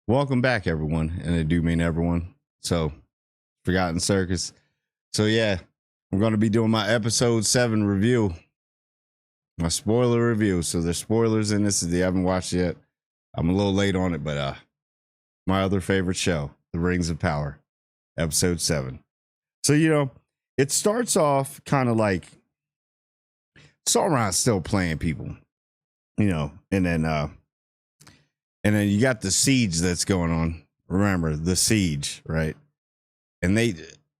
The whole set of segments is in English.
Welcome back, everyone, and I do mean everyone. So, Forgotten Circus. So, yeah, I'm going to be doing my episode 7 review, my spoiler review. So, there's spoilers in this if you haven't watched it yet. I'm a little late on it, but my other favorite show, The Rings of Power, episode 7. So, it starts off kind of like Sauron's still playing people, and then you got the siege that's going on. Remember the siege, right? And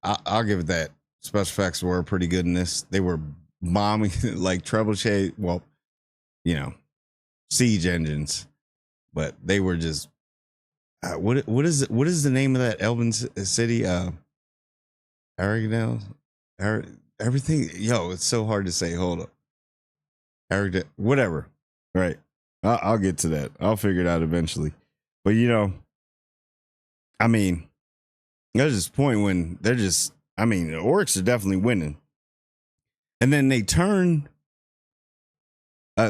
I'll give it that. Special effects were pretty good in this. They were bombing like trebuchet, siege engines, but they were just what is the name of that Elven city? Aragdale, everything. Yo, it's so hard to say. Hold up, Aragdale, whatever. Right, I'll get to that. I'll figure it out eventually. But I mean, there's this point when the orcs are definitely winning. And then they turn.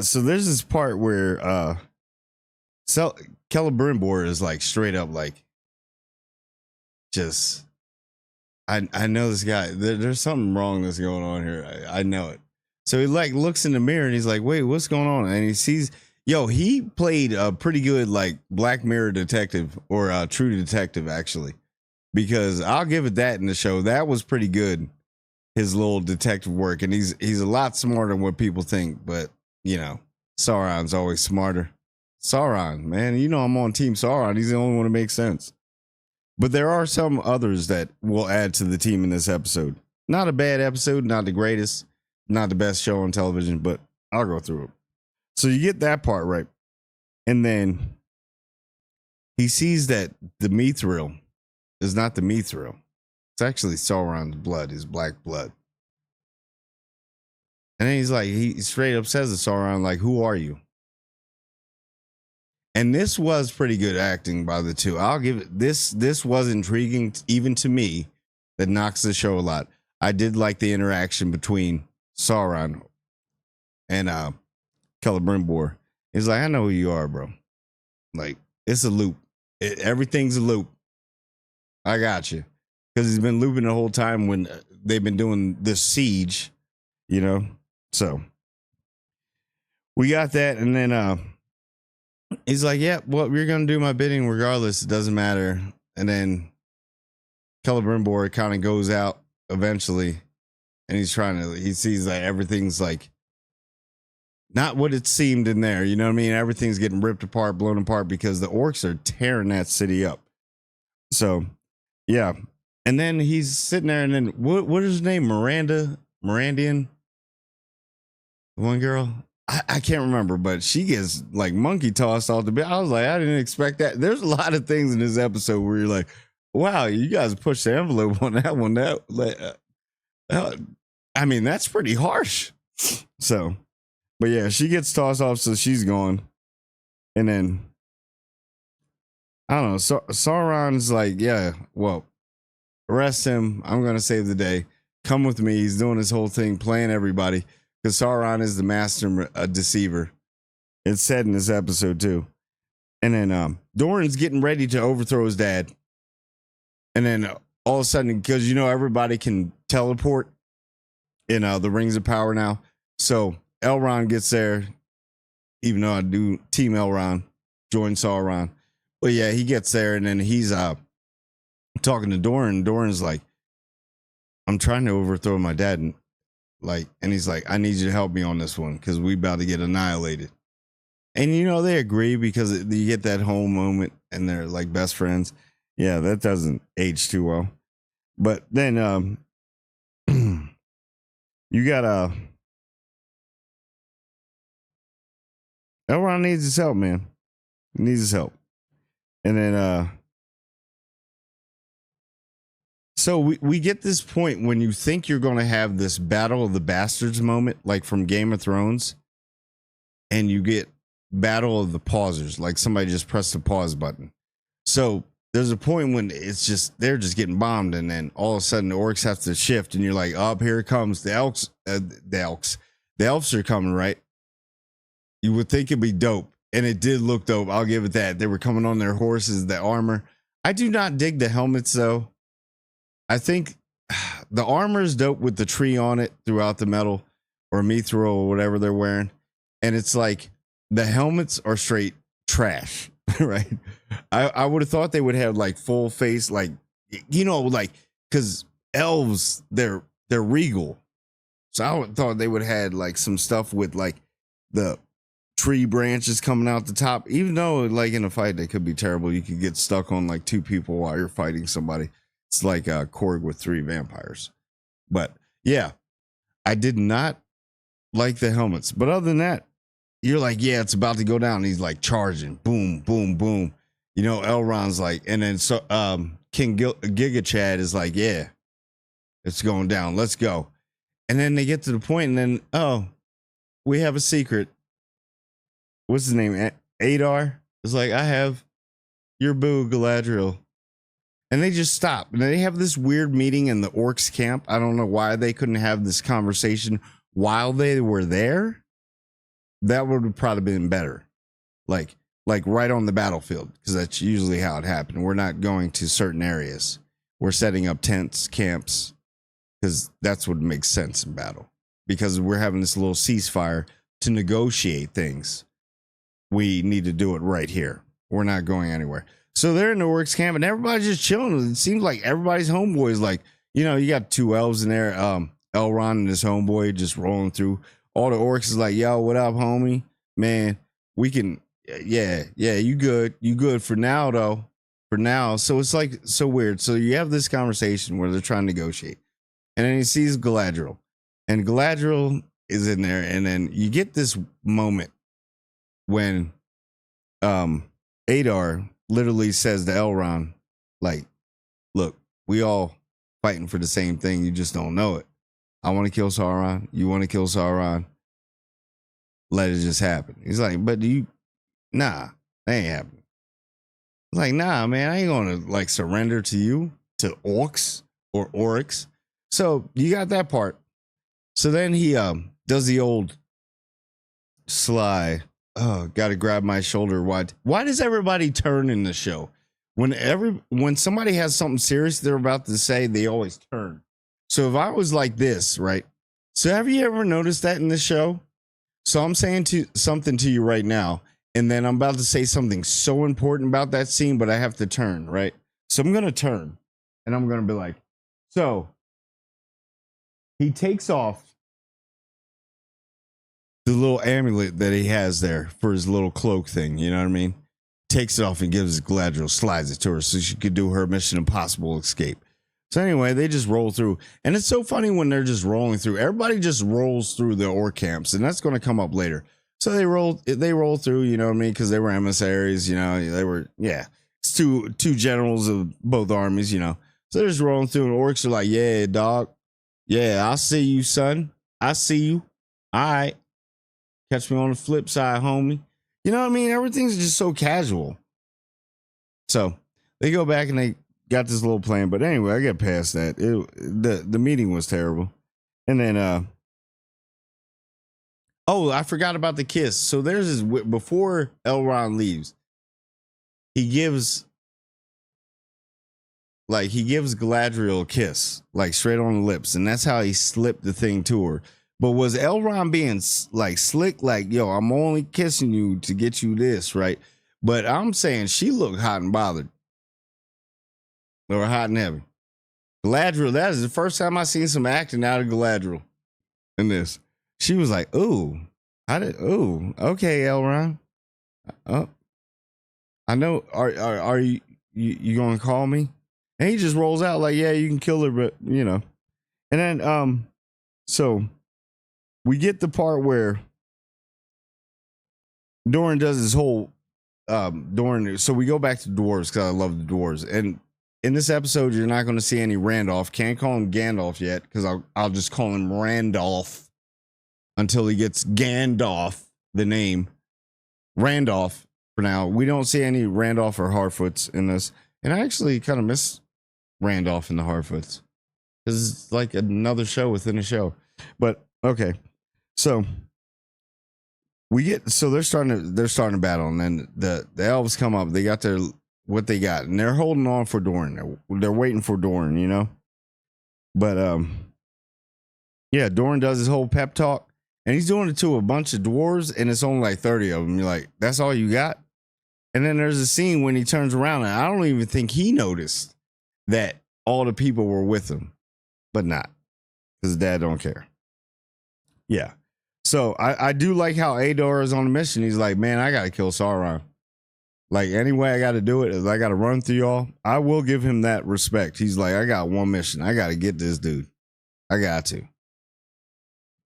So there's this part where Celebrimbor is like straight up like, just, I know this guy. There's something wrong that's going on here. I know it. So he like looks in the mirror and he's like, wait, what's going on? And he sees, he played a pretty good like Black Mirror detective or True Detective actually. Because I'll give it that in the show. That was pretty good, his little detective work. And he's a lot smarter than what people think. But, Sauron's always smarter. Sauron, man, I'm on Team Sauron. He's the only one that makes sense. But there are some others that will add to the team in this episode. Not a bad episode, not the greatest, not the best show on television, but I'll go through it. So you get that part right. And then he sees that the Mithril is not the Mithril. It's actually Sauron's blood, his black blood. And then he's like, he straight up says to Sauron, like, who are you? And this was pretty good acting by the two. I'll give it this. This was intriguing, even to me, that knocks the show a lot. I did like the interaction between Sauron and Celebrimbor. He's like, I know who you are, bro. Like, it's a loop. Everything's a loop. I got you. Because he's been looping the whole time when they've been doing this siege, So we got that. And then he's like, yeah, well, you're going to do my bidding regardless. It doesn't matter. And then Celebrimbor kind of goes out eventually. And he sees that everything's like not what it seemed in there. You know what I mean? Everything's getting ripped apart, blown apart because the orcs are tearing that city up. So, yeah. And then he's sitting there and then what is his name? Mirandian? One girl? I can't remember, but she gets like monkey tossed off the bed. I was like, I didn't expect that. There's a lot of things in this episode where you're like, wow, you guys pushed the envelope on that one. That's pretty harsh. So, but yeah, she gets tossed off, so she's gone. And then I don't know. Sauron's like, yeah, well, arrest him. I'm going to save the day. Come with me. He's doing his whole thing, playing everybody. Because Sauron is the master deceiver. It's said in this episode, too. And then Doran's getting ready to overthrow his dad. And then all of a sudden, because, everybody can teleport in the Rings of Power now. So Elrond gets there, even though I do Team Elrond, join Sauron. But yeah, he gets there and then he's talking to Doran. Doran's like, I'm trying to overthrow my dad. And he's like, I need you to help me on this one because we about to get annihilated. And they agree because you get that whole moment and they're like best friends. Yeah, that doesn't age too well. But then you got Elrond needs his help, man. He needs his help. And then so we get this point when you think you're going to have this Battle of the Bastards moment, like from Game of Thrones, and you get Battle of the Pausers, like somebody just pressed the pause button. So there's a point when they're just getting bombed, and then all of a sudden the orcs have to shift, and you're like, up here it comes the elves. The elves are coming, right? You would think it'd be dope and it did look dope. I'll give it that. They were coming on their horses, the armor. I do not dig the helmets though. I think the armor is dope with the tree on it throughout the metal or mithril or whatever they're wearing. And it's like the helmets are straight trash, right? I would have thought they would have like full face, like, like, because elves, they're regal. So I would thought they would have had like some stuff with like the tree branches coming out the top, even though like in a fight they could be terrible. You could get stuck on like two people while you're fighting somebody. It's like a Korg with 3 vampires. But yeah, I did not like the helmets. But other than that, you're like, yeah, it's about to go down. He's like charging, boom, boom, boom. Elrond's like, and then so King Giga Chad is like, yeah, it's going down. Let's go. And then they get to the point, and then, oh, we have a secret. What's his name? Adar is like, I have your boo, Galadriel. And they just stop. And they have this weird meeting in the orcs camp. I don't know why they couldn't have this conversation while they were there. That would have probably been better. Like right on the battlefield, because that's usually how it happened. We're not going to certain areas. We're setting up tents, camps, because that's what makes sense in battle. Because we're having this little ceasefire to negotiate things. We need to do it right here. We're not going anywhere. So they're in the orcs camp and everybody's just chilling. It seems like everybody's homeboys, like, you got 2 elves in there, Elrond and his homeboy just rolling through. All the orcs is like, yo, what up, homie? Man, we can, yeah, you good. You good for now, though. For now. So it's like so weird. So you have this conversation where they're trying to negotiate. And then he sees Galadriel. And Galadriel is in there. And then you get this moment when Adar literally says to Elrond, like, look, we all fighting for the same thing. You just don't know it. I want to kill Sauron. You want to kill Sauron. Let it just happen. He's like, but nah, that ain't happening. Like, nah, man, I ain't going to like surrender to you, to orcs or oryx. So you got that part. So then he does the old sly, oh, got to grab my shoulder. Why does everybody turn in the show? When somebody has something serious they're about to say, they always turn. So if I was like this, right? So have you ever noticed that in the show? So I'm saying something to you right now, and then I'm about to say something so important about that scene, but I have to turn, right? So I'm going to turn, and I'm going to be like, so he takes off the little amulet that he has there for his little cloak thing, you know what I mean? Takes it off and gives Galadriel, slides it to her so she could do her Mission Impossible escape. So anyway, they just roll through. And it's so funny when they're just rolling through. Everybody just rolls through the orc camps, and that's going to come up later. So they roll through, you know what I mean? Because they were emissaries, they were, it's two generals of both armies, So they're just rolling through, and orcs are like, yeah, dog. Yeah, I see you, son. I see you. All right. Catch me on the flip side, homie. You know what I mean? Everything's just so casual. So they go back and they got this little plan. But anyway, I get past that. The meeting was terrible. And then, I forgot about the kiss. So there's this, before Elrond leaves, he gives Galadriel a kiss, like straight on the lips. And that's how he slipped the thing to her. But was Elrond being like slick, like, yo, I'm only kissing you to get you this, right? But I'm saying she looked hot and bothered. Or hot and heavy. Galadriel, that is the first time I seen some acting out of Galadriel in this. She was like, ooh, okay, Elrond. Oh, I know. Are you gonna call me? And he just rolls out like, yeah, you can kill her, but And then so we get the part where Doran does his whole Doran. So we go back to dwarves because I love the dwarves. And in this episode, you're not going to see any Randolph. Can't call him Gandalf yet because I'll just call him Randolph until he gets Gandalf, the name. Randolph for now. We don't see any Randolph or Harfoots in this. And I actually kind of miss Randolph and the Harfoots because it's like another show within a show. But okay. So we get so they're starting to battle, and then the elves come up. They got their what they got, and they're holding on for Doran. They're waiting for Doran, you know. But yeah, Doran does his whole pep talk, and he's doing it to a bunch of dwarves, and it's only like 30 of them. You're like, that's all you got? And then there's a scene when he turns around, and I don't even think he noticed that all the people were with him, but not because dad don't care. Yeah. So I do like how Adar is on a mission. He's like, man, I got to kill Sauron. Like, any way I got to do it is I got to run through y'all. I will give him that respect. He's like, I got one mission. I got to get this dude. I got to.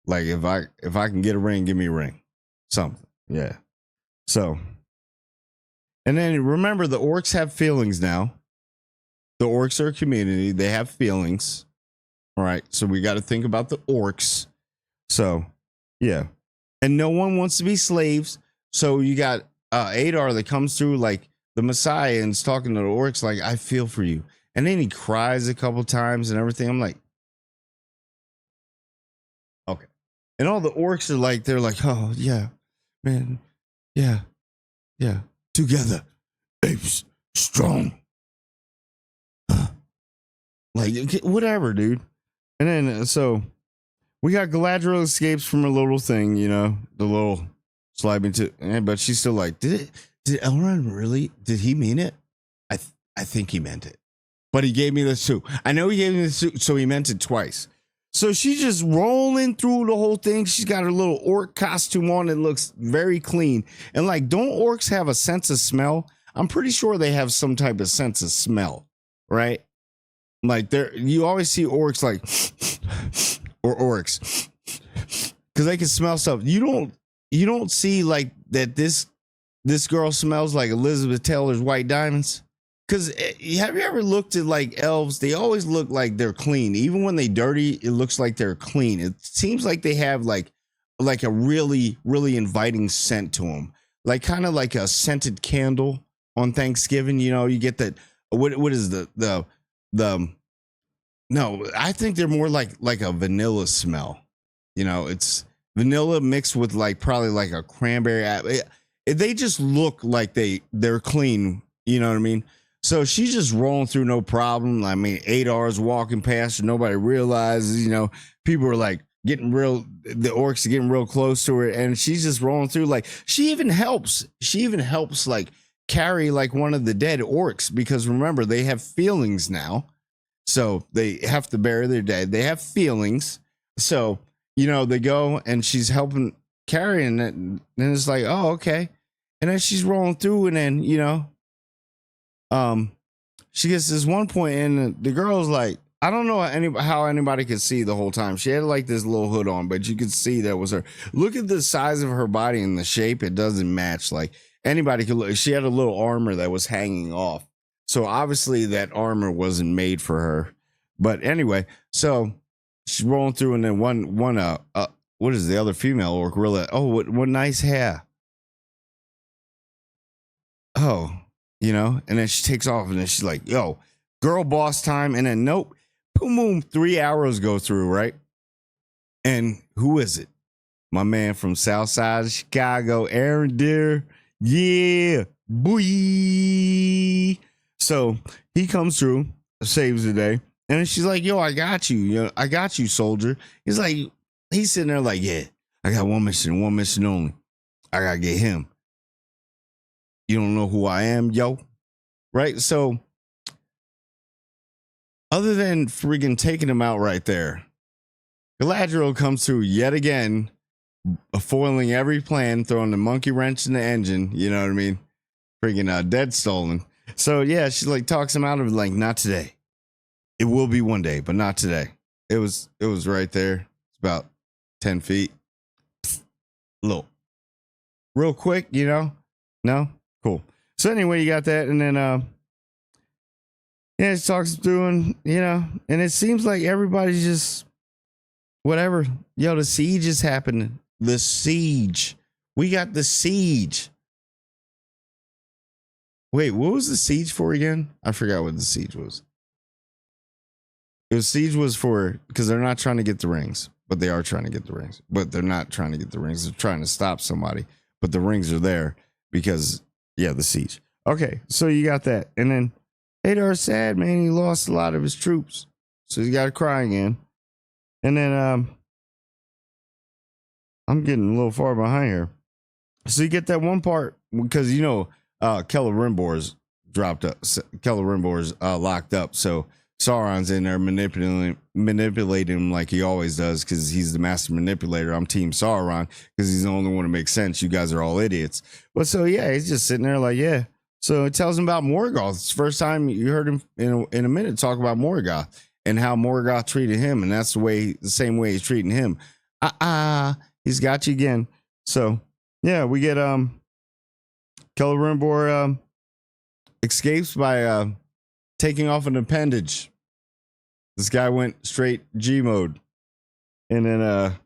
Like, if I can get a ring, give me a ring. Something. Yeah. So, and then remember, the orcs have feelings now. The orcs are a community. They have feelings. All right. So we got to think about the orcs. So, yeah. And no one wants to be slaves. So you got Adar that comes through like the Messiah and is talking to the orcs like, I feel for you. And then he cries a couple times and everything. I'm like, okay. And all the orcs are like, they're like, oh, yeah, man. Yeah. Yeah. Together. Apes strong. Like, whatever, dude. And then, so we got Galadriel escapes from a little thing, you know, the little sliding to, but she's still like, did Elrond really, did he mean it? I think he meant it, but he gave me this too. I know he gave me this too, so he meant it twice. So she's just rolling through the whole thing. She's got her little orc costume on and looks very clean. And like, don't orcs have a sense of smell? I'm pretty sure they have some type of sense of smell, right? Like you always see orcs like, or orcs, because they can smell stuff. You don't see like that. This girl smells like Elizabeth Taylor's White Diamonds. Because have you ever looked at like elves? They always look like they're clean. Even when they dirty, it looks like they're clean. It seems like they have like a really, really inviting scent to them. Like kind of like a scented candle on Thanksgiving. You know, you get that. What is the no, I think they're more like a vanilla smell. You know, it's vanilla mixed with like probably like a cranberry. They just look like they're clean. You know what I mean? So she's just rolling through no problem. I mean, Adar's walking past her. Nobody realizes, you know, people are like the orcs are getting real close to her. And she's just rolling through. Like she even helps like carry like one of the dead orcs, because remember, they have feelings now. So they have to bury their dead. They have feelings. So, you know, they go and she's helping carrying it. And it's like, oh, okay. And then she's rolling through, and then, you know, she gets this one point, and the girl's like, I don't know how anybody could see the whole time. She had like this little hood on, but you could see that was her. Look at the size of her body and the shape. It doesn't match. Like anybody could look. She had a little armor that was hanging off. So obviously that armor wasn't made for her. But anyway, so she's rolling through, and then one what is the other female orc? Really? Oh, what nice hair. Oh, you know, and then she takes off, and then she's like, yo, girl boss time. And then nope, boom, boom, 3 arrows go through, right? And who is it? My man from South Side of Chicago, Aaron Deere. Yeah, boy. So he comes through, saves the day, and then she's like, yo, I got you. I got you, soldier. He's sitting there like, yeah, I got one mission only. I gotta get him. You don't know who I am, yo? Right? So, other than friggin' taking him out right there, Galadriel comes through yet again, foiling every plan, throwing the monkey wrench in the engine. You know what I mean? Friggin' dead stolen. So, yeah, she like talks him out of it, like, not today. It will be one day, but not today. It was right there. It's about 10 feet. Look. Real quick, you know? No? Cool. So anyway, you got that, and then yeah, it talks through, and you know, and it seems like everybody's just whatever. Yo, the siege is happening. The siege. We got the siege. Wait, what was the siege for again? I forgot what the siege was. The siege was for because they're not trying to get the rings. but they are trying to get the rings. But they're not trying to get the rings. They're trying to stop somebody. But the rings are there because, yeah, the siege. Okay, so you got that. And then Hadar's sad, man. He lost a lot of his troops. So he's got to cry again. And then I'm getting a little far behind here. So you get that one part because, Celebrimbor's dropped up. Celebrimbor's locked up. So Sauron's in there manipulating him like he always does because he's the master manipulator. I'm Team Sauron because he's the only one to make sense. You guys are all idiots. But so, yeah, he's just sitting there like, yeah. So it tells him about Morgoth. It's the first time you heard him in a minute talk about Morgoth and how Morgoth treated him. And that's the same way he's treating him. He's got you again. So, yeah, we get Celebrimbor escapes by taking off an appendage. This guy went straight G mode. And then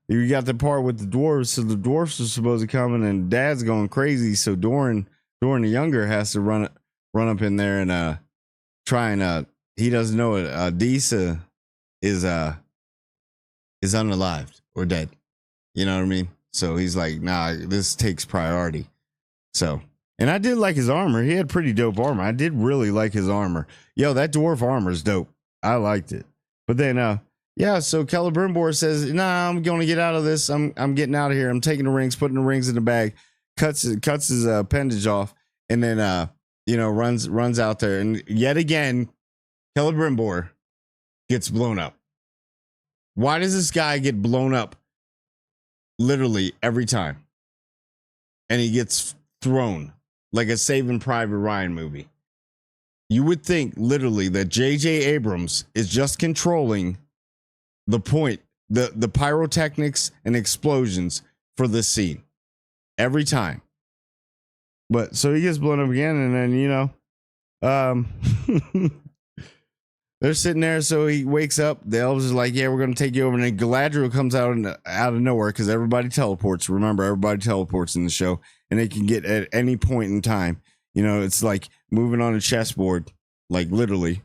you got the part with the dwarves. So the dwarves are supposed to come in and Dad's going crazy. So Doran the Younger has to run up in there and try and he doesn't know it. Disa is unalived or dead. You know what I mean? So he's like, nah, this takes priority. So, and I did like his armor. He had pretty dope armor. I did really like his armor. Yo, that dwarf armor is dope. I liked it. But then, so Celebrimbor says, nah, I'm going to get out of this. I'm getting out of here. I'm taking the rings, putting the rings in the bag, cuts his appendage off, and then, runs out there. And yet again, Celebrimbor gets blown up. Why does this guy get blown up literally every time? And he gets thrown like a Saving Private Ryan movie. You would think literally that J.J. Abrams is just controlling the point, the pyrotechnics and explosions for this scene every time. But so he gets blown up again, and then they're sitting there. So he wakes up. The elves are like, "Yeah, we're gonna take you over." And then Galadriel comes out of nowhere because everybody teleports. Remember, everybody teleports in the show, and they can get at any point in time. It's like moving on a chessboard, like literally.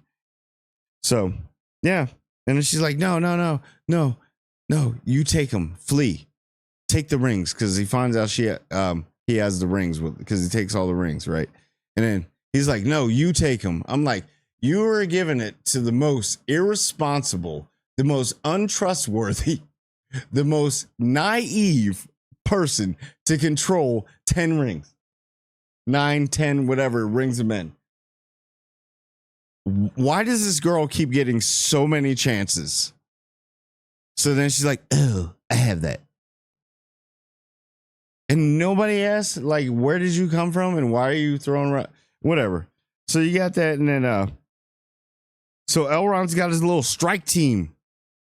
So yeah. And then she's like, no, you take him, flee, take the rings, because he finds out he has the rings because he takes all the rings, right? And then he's like, no, you take him. I'm like, you are giving it to the most irresponsible, the most untrustworthy, the most naive person to control 10 rings, 9, 10, whatever rings of men. Why does this girl keep getting so many chances? So then she's like, oh, I have that. And nobody asks, like, where did you come from? And why are you throwing around? Whatever. So you got that. And then, so Elrond's got his little strike team,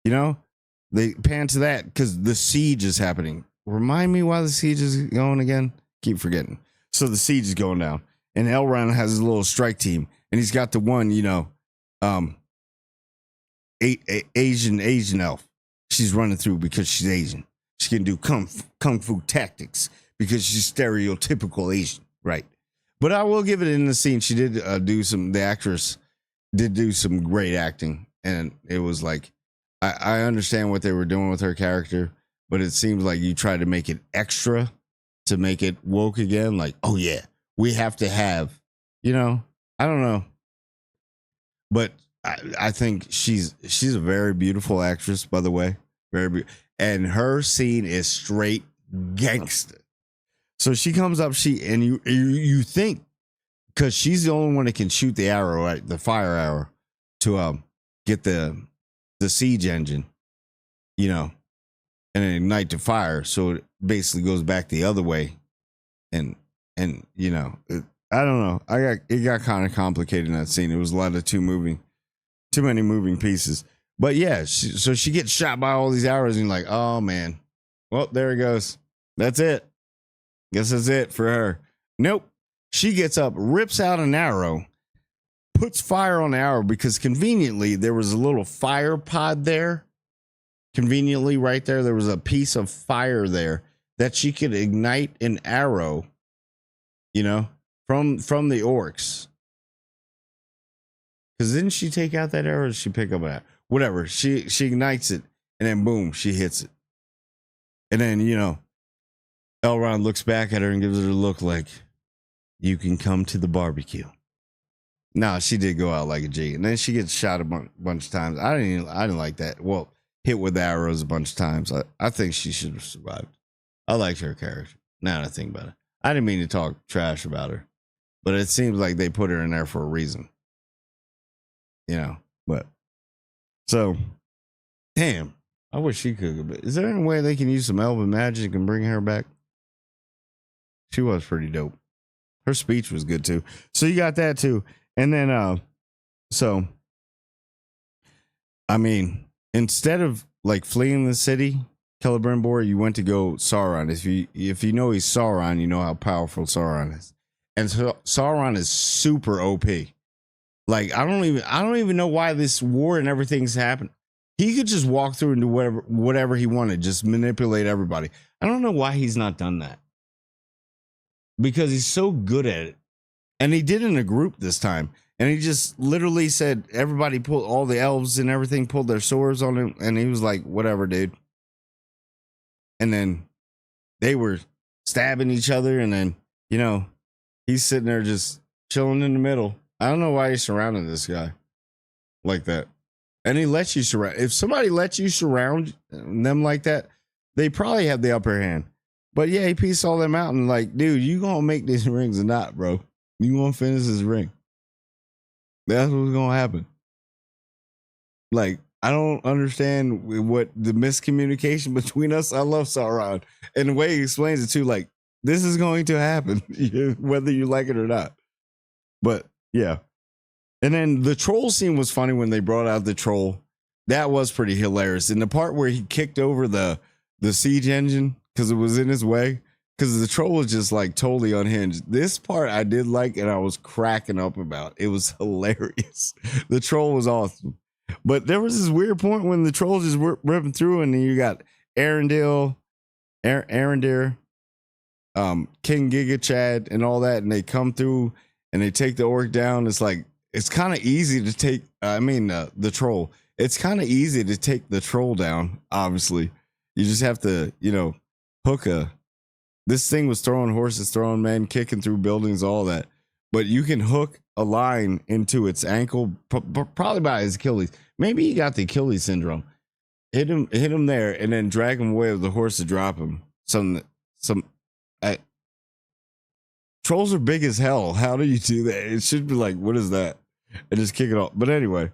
they pan to that because the siege is happening. Remind me why the siege is going again. Keep forgetting. So the siege is going down and Elrond has his little strike team. And he's got the one, Asian elf. She's running through because she's Asian. She can do kung fu tactics because she's stereotypical Asian, right? But I will give it in the scene. She did the actress did do some great acting. And it was like, I understand what they were doing with her character, but it seems like you tried to make it extra to make it woke again. Like, oh yeah, we have to have, I don't know, but I think she's a very beautiful actress, by the way, and her scene is straight gangster. So she comes up, and you think because she's the only one that can shoot the arrow, right, the fire arrow, to get the siege engine, and ignite the fire, so it basically goes back the other way, and I don't know. It got kind of complicated in that scene. It was a lot of too many moving pieces. But yeah, so she gets shot by all these arrows, and you're like, oh man, well there it goes. That's it. Guess that's it for her. Nope. She gets up, rips out an arrow, puts fire on the arrow because conveniently there was a little fire pod there. Conveniently, right there was a piece of fire there that she could ignite an arrow, from the orcs. Because didn't she take out that arrow? Or did she pick up that? Whatever. She ignites it, and then boom, she hits it. And then, Elrond looks back at her and gives her a look like, you can come to the barbecue. Nah, she did go out like a G. And then she gets shot a bunch of times. I didn't like that. Well, hit with arrows a bunch of times. I think she should have survived. I liked her character. Now that I think about it. I didn't mean to talk trash about her. But it seems like they put her in there for a reason. But so, damn, I wish she could. But is there any way they can use some elven magic and bring her back? She was pretty dope. Her speech was good too. So you got that too. And then, instead of like fleeing the city, Celebrimbor, you went to go Sauron. If you know he's Sauron, you know how powerful Sauron is. And so Sauron is super OP. Like I don't even know why this war and everything's happened. He could just walk through and do whatever he wanted, just manipulate everybody. I don't know why he's not done that. Because he's so good at it. And he did it in a group this time. And he just literally said, everybody pulled, all the elves and everything pulled their swords on him. And he was like, whatever, dude. And then they were stabbing each other. And then, he's sitting there just chilling in the middle. I don't know why he surrounded this guy like that. And he lets you surround. If somebody lets you surround them like that, they probably have the upper hand. But yeah, he pieced all them out and like, dude, you gonna make these rings or not, bro? You gonna finish this ring? That's what's gonna happen. Like, I don't understand what the miscommunication between us. I love Sauron, and the way he explains it too, like this is going to happen, whether you like it or not. But yeah, and then the troll scene was funny when they brought out the troll. That was pretty hilarious. And the part where he kicked over the siege engine because it was in his way, because the troll was just like totally unhinged. This part I did like, and I was cracking up about. It was hilarious. The troll was awesome. But there was this weird point when the trolls just ripping through, and then you got Arendir, King Giga Chad, and all that, and they come through and they take the orc down. It's like, it's kind of easy to take, the troll. It's kind of easy to take the troll down, obviously. You just have to, hook this thing was throwing horses, throwing men, kicking through buildings, all that. But you can hook a line into its ankle, probably by his Achilles. Maybe he got the Achilles syndrome. Hit him there, and then drag him away with the horse to drop him. Trolls are big as hell. How do you do that? It should be like, what is that? And just kick it off. But anyway,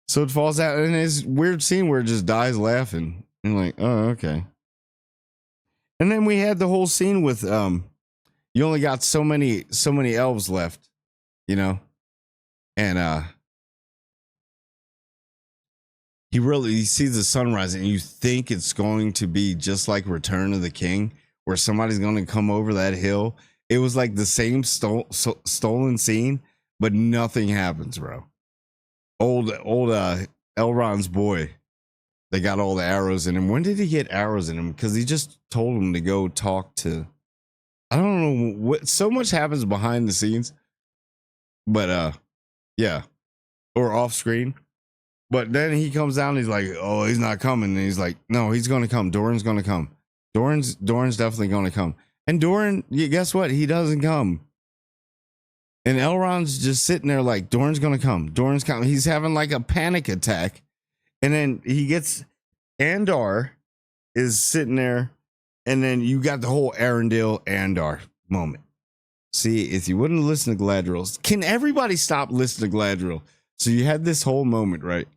so it falls out, and it's a weird scene where it just dies laughing. And like, oh, okay. And then we had the whole scene with you only got so many elves left, and he sees the sun rising, and you think it's going to be just like Return of the King, where somebody's going to come over that hill. It was like the same stolen scene, but nothing happens, bro. Old Elrond's boy, they got all the arrows in him. When did he get arrows in him? Because he just told him to go talk to, I don't know what, so much happens behind the scenes, but yeah, or off screen. But then he comes down and he's like, oh, he's not coming. And he's like, no, he's going to come. Doran's going to come. Doran's definitely going to come. And Doran, guess what? He doesn't come. And Elrond's just sitting there like, Doran's going to come. Doran's coming. He's having like a panic attack. And then he gets, Andar is sitting there. And then you got the whole Arendelle Andar moment. See, if you wouldn't listen to Galadriel, can everybody stop listening to Galadriel? So you had this whole moment, right?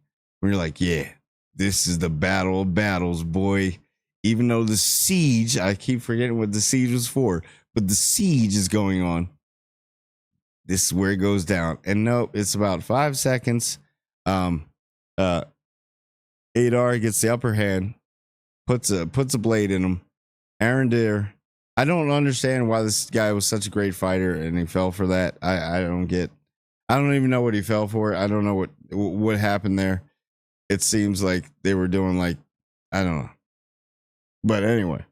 Where you're like, yeah, this is the battle of battles, boy. Even though the siege, I keep forgetting what the siege was for, but the siege is going on. This is where it goes down. And nope, it's about 5 seconds. Adar gets the upper hand, puts a blade in him. Arendir, I don't understand why this guy was such a great fighter and he fell for that. I don't even know what he fell for. I don't know what happened there. It seems like they were doing like, I don't know. But anyway,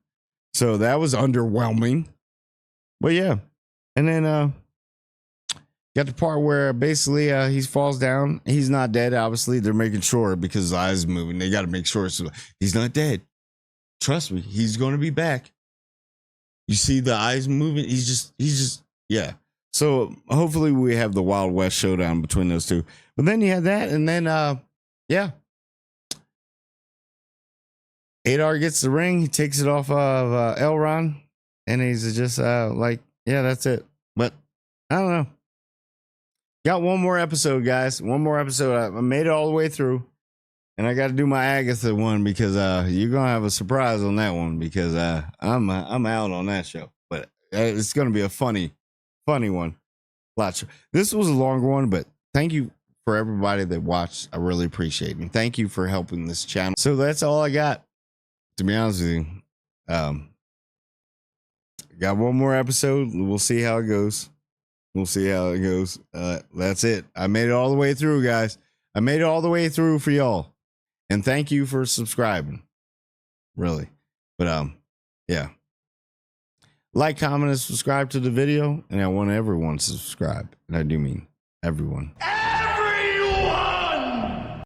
so that was underwhelming. But yeah. And then Got the part where basically he falls down. He's not dead. Obviously, they're making sure because his eyes moving. They got to make sure so he's not dead. Trust me, he's going to be back. You see the eyes moving. He's just yeah. So hopefully we have the Wild West showdown between those two. But then you had that, and then yeah, Adar gets the ring. He takes it off of Elrond, and he's just like, yeah, that's it. But I don't know. Got one more episode, guys. One more episode. I made it all the way through. And I got to do my Agatha one because you're gonna have a surprise on that one because I'm out on that show. But it's gonna be a funny one. This was a longer one, but thank you for everybody that watched. I really appreciate it. And thank you for helping this channel. So that's all I got. To be honest with you, got one more episode. We'll see how it goes. That's it. I made it all the way through, guys. I made it all the way through for y'all. And thank you for subscribing. Really. But yeah. Like, comment, and subscribe to the video. And I want everyone to subscribe. And I do mean everyone.